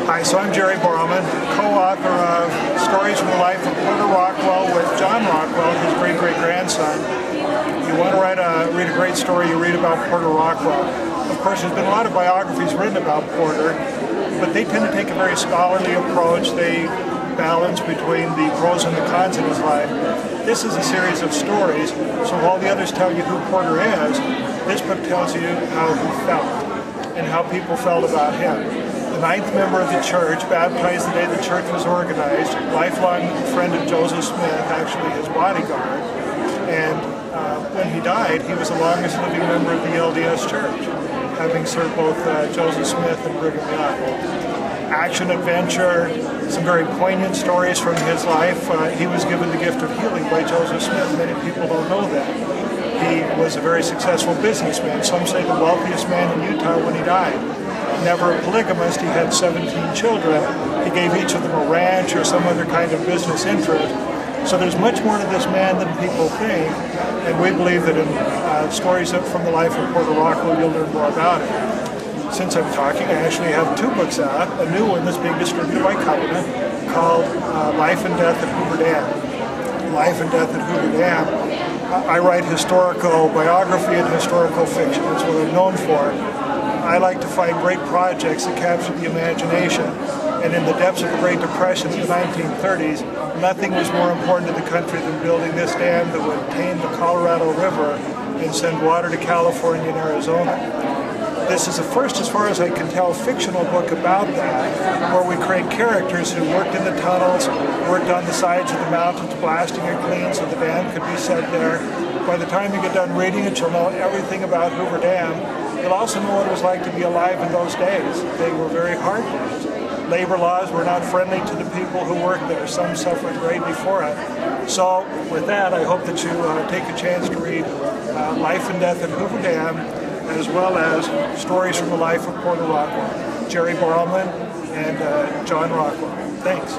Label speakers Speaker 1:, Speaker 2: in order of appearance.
Speaker 1: Hi, so I'm Jerry Borrowman, co-author of Stories from the Life of Porter Rockwell with John Rockwell, his great-great-grandson. You want to read a great story, you read about Porter Rockwell. Of course, there's been a lot of biographies written about Porter, but they tend to take a very scholarly approach. They balance between the pros and the cons in his life. This is a series of stories, so while the others tell you who Porter is, this book tells you how he felt and how people felt about him. The ninth member of the church, baptized the day the church was organized, lifelong friend of Joseph Smith, actually his bodyguard, and when he died, he was the longest living member of the LDS Church, having served both Joseph Smith and Brigham Young. Action, adventure, some very poignant stories from his life. He was given the gift of healing by Joseph Smith. Many people don't know that. He was a very successful businessman, some say the wealthiest man in Utah when he died. Never a polygamist, he had 17 children. He gave each of them a ranch or some other kind of business interest. So there's much more to this man than people think, and we believe that in Stories from the Life of Porter Rockwell, you'll learn more about it. Since I'm talking, I actually have two books out, a new one that's being distributed by Covenant called Life and Death at Hoover Dam. Life and Death at Hoover Dam. I write historical biography and historical fiction. That's what I'm known for. I like to find great projects that capture the imagination. And in the depths of the Great Depression in the 1930s, nothing was more important to the country than building this dam that would tame the Colorado River and send water to California and Arizona. This is the first, as far as I can tell, fictional book about that, where we create characters who worked in the tunnels, worked on the sides of the mountains, blasting it clean so the dam could be set there. By the time you get done reading it, you'll know everything about Hoover Dam. You'll also know what it was like to be alive in those days. They were very hard days. Labor laws were not friendly to the people who worked there. Some suffered greatly for it. So with that, I hope that you take a chance to read Life and Death at Hoover Dam, as well as Stories from the Life of Porter Rockwell. Jerry Borrowman and John Rockwell. Thanks.